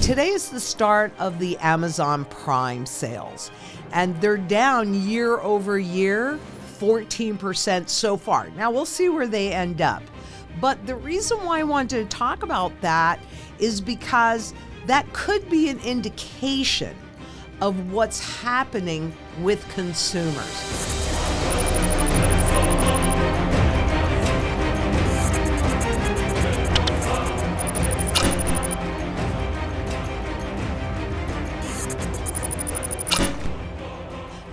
Today is the start of the Amazon Prime sales, and they're down year over year, 14% so far. Now we'll see where they end up. But the reason why I wanted to talk about that is because that could be an indication of what's happening with consumers.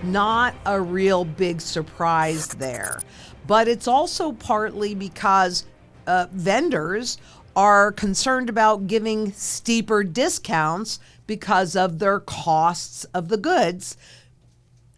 Not a real big surprise there, but it's also partly because vendors are concerned about giving steeper discounts because of their costs of the goods.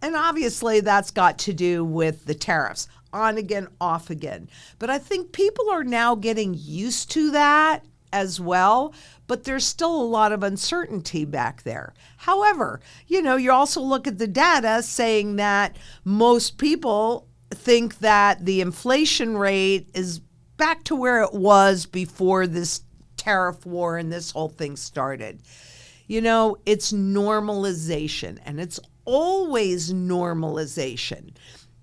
And obviously that's got to do with the tariffs, on again, off again. But I think people are now getting used to that as well, but there's still a lot of uncertainty back there. However, you also look at the data saying that most people think that the inflation rate is back to where it was before this tariff war and this whole thing started. It's normalization, and it's always normalization.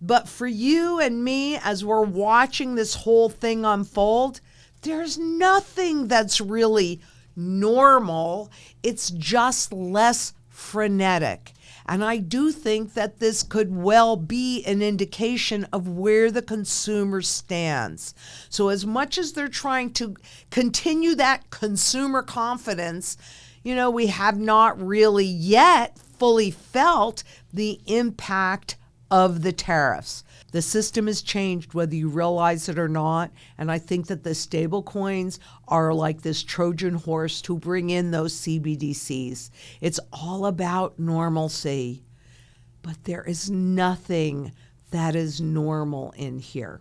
But for you and me, as we're watching this whole thing unfold, there's nothing that's really normal. It's just less frenetic. And I do think that this could well be an indication of where the consumer stands. So as much as they're trying to continue that consumer confidence, we have not really yet fully felt the impact of the tariffs. The system has changed whether you realize it or not, and I think that the stable coins are like this Trojan horse to bring in those CBDCs. It's all about normalcy, but there is nothing that is normal in here.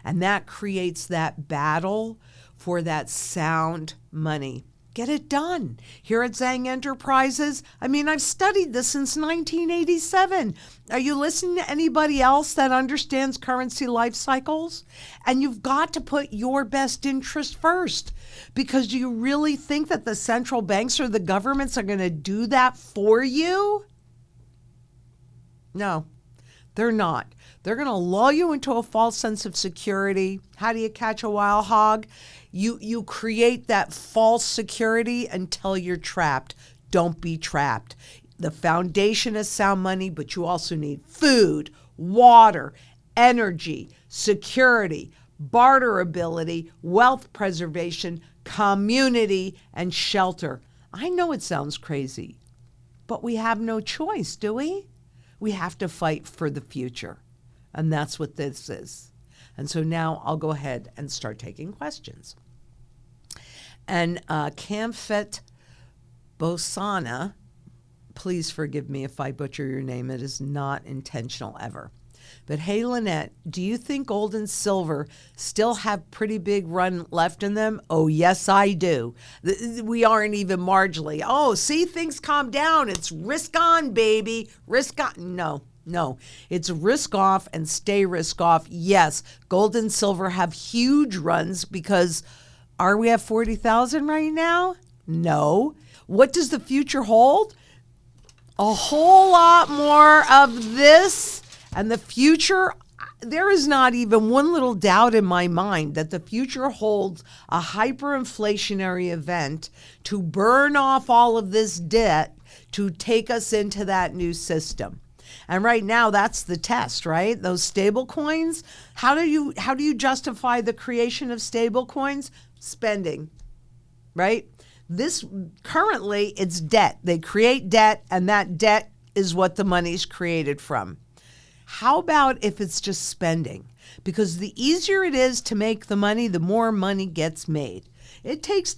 And that creates that battle for that sound money. Get it done. Here at Zang Enterprises, I've studied this since 1987. Are you listening to anybody else that understands currency life cycles? And you've got to put your best interest first, because do you really think that the central banks or the governments are going to do that for you? No, they're not. They're going to lull you into a false sense of security. How do you catch a wild hog? You create that false security until you're trapped. Don't be trapped. The foundation is sound money, but you also need food, water, energy, security, barterability, wealth preservation, community, and shelter. I know it sounds crazy, but we have no choice, do we? We have to fight for the future. And that's what this is. And so now I'll go ahead and start taking questions. And Camfet Bosana, please forgive me if I butcher your name. It is not intentional ever. But hey, Lynette, do you think gold and silver still have pretty big run left in them? Oh, yes, I do. We aren't even marginally. Oh, see, things calm down. It's risk on, baby. Risk on. No, it's risk off and stay risk off. Yes, gold and silver have huge runs because are we at 40,000 right now? No. What does the future hold? A whole lot more of this. And the future, there is not even one little doubt in my mind that the future holds a hyperinflationary event to burn off all of this debt to take us into that new system. And right now, that's the test, right? Those stable coins. How do you justify the creation of stable coins? Spending, right? This currently, it's debt. They create debt, and that debt is what the money's created from. How about if it's just spending? Because the easier it is to make the money, the more money gets made. It takes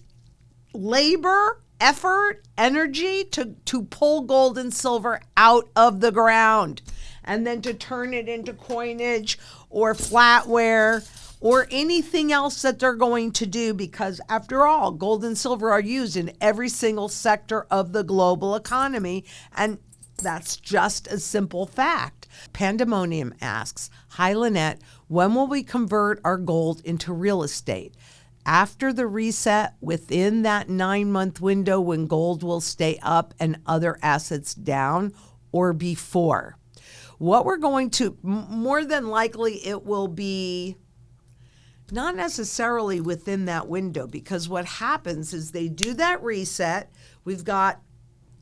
labor, effort, energy to pull gold and silver out of the ground and then to turn it into coinage or flatware or anything else that they're going to do, because after all, gold and silver are used in every single sector of the global economy, and that's just a simple fact. Pandemonium asks, hi Lynette, when will we convert our gold into real estate? after the reset, within that 9-month window when gold will stay up and other assets down, or before. What we're going to, more than likely, it will be not necessarily within that window, because what happens is they do that reset. We've got,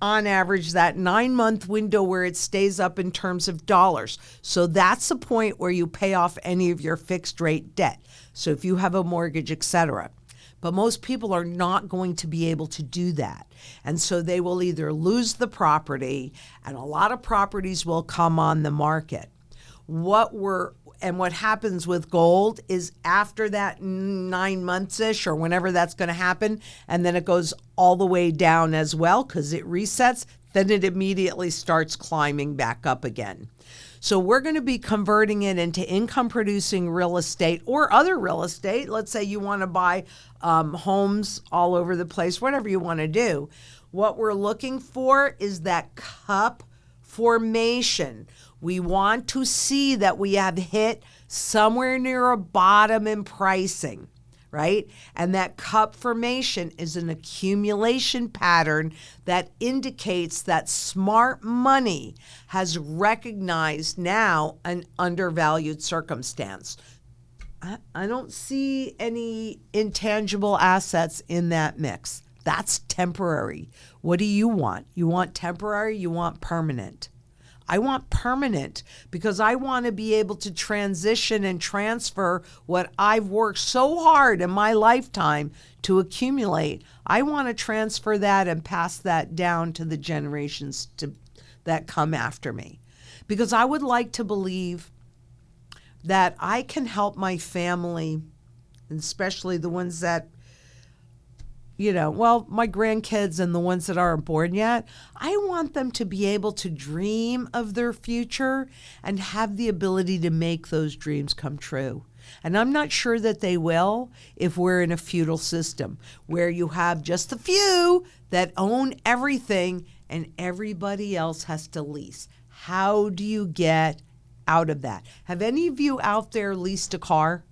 on average, that 9-month window where it stays up in terms of dollars. So that's the point where you pay off any of your fixed rate debt. So if you have a mortgage, etc. But most people are not going to be able to do that. And so they will either lose the property, and a lot of properties will come on the market. What happens with gold is after that 9 months-ish, or whenever that's going to happen, and then it goes all the way down as well because it resets, then it immediately starts climbing back up again. So we're going to be converting it into income-producing real estate or other real estate. Let's say you want to buy homes all over the place, whatever you want to do. What we're looking for is that cup formation. We want to see that we have hit somewhere near a bottom in pricing, right? And that cup formation is an accumulation pattern that indicates that smart money has recognized now an undervalued circumstance. I don't see any intangible assets in that mix. That's temporary. What do you want? You want temporary? You want permanent? I want permanent, because I want to be able to transition and transfer what I've worked so hard in my lifetime to accumulate. I want to transfer that and pass that down to the generations that come after me, because I would like to believe that I can help my family, and especially the ones that, my grandkids and the ones that aren't born yet. I want them to be able to dream of their future and have the ability to make those dreams come true. And I'm not sure that they will if we're in a feudal system where you have just a few that own everything and everybody else has to lease. How do you get out of that? Have any of you out there leased a car?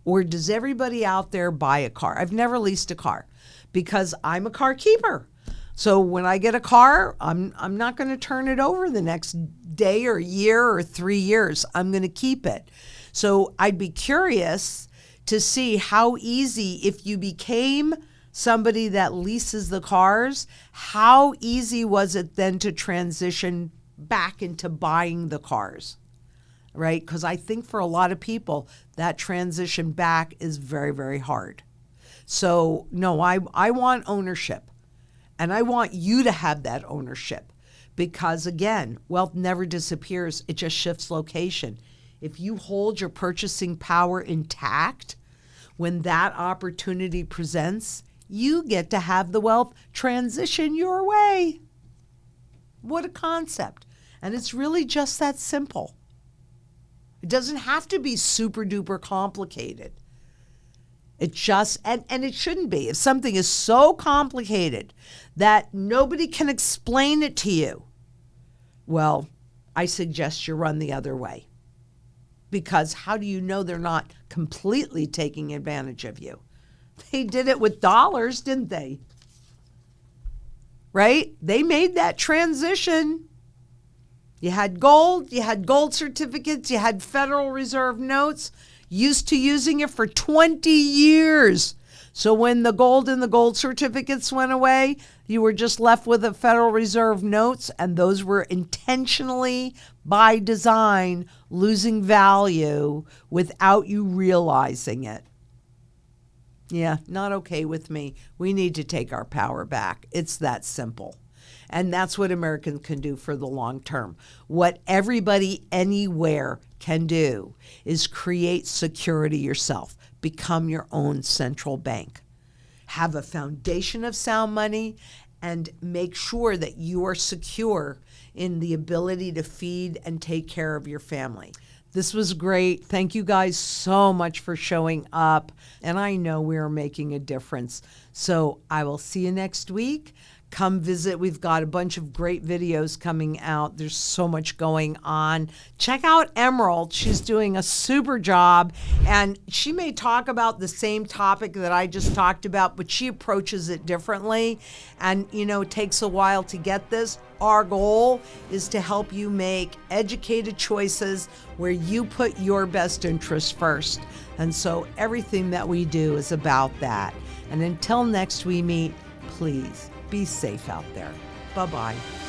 Or does everybody out there buy a car? I've never leased a car because I'm a car keeper. So when I get a car, I'm not going to turn it over the next day or year or 3 years. I'm going to keep it. So I'd be curious to see how easy, if you became somebody that leases the cars, how easy was it then to transition back into buying the cars? Right? Because I think for a lot of people, that transition back is very, very hard. So no, I want ownership, and I want you to have that ownership, because again, wealth never disappears. It just shifts location. If you hold your purchasing power intact, when that opportunity presents, you get to have the wealth transition your way. What a concept. And it's really just that simple. It doesn't have to be super duper complicated. It just, and it shouldn't be. If something is so complicated that nobody can explain it to you, well, I suggest you run the other way. Because how do you know they're not completely taking advantage of you? They did it with dollars, didn't they? Right? They made that transition. You had gold certificates, you had Federal Reserve notes, used to using it for 20 years. So when the gold and the gold certificates went away, you were just left with the Federal Reserve notes, and those were intentionally, by design, losing value without you realizing it. Yeah, not okay with me. We need to take our power back. It's that simple. And that's what Americans can do for the long term. What everybody anywhere can do is create security yourself. Become your own central bank. Have a foundation of sound money and make sure that you are secure in the ability to feed and take care of your family. This was great. Thank you guys so much for showing up. And I know we are making a difference. So I will see you next week. come visit. We've got a bunch of great videos coming out. There's so much going on. Check out Emerald. She's doing a super job, and she may talk about the same topic that I just talked about, but she approaches it differently. And, it takes a while to get this. Our goal is to help you make educated choices where you put your best interests first. And so everything that we do is about that. And until next we meet, please be safe out there. Bye-bye.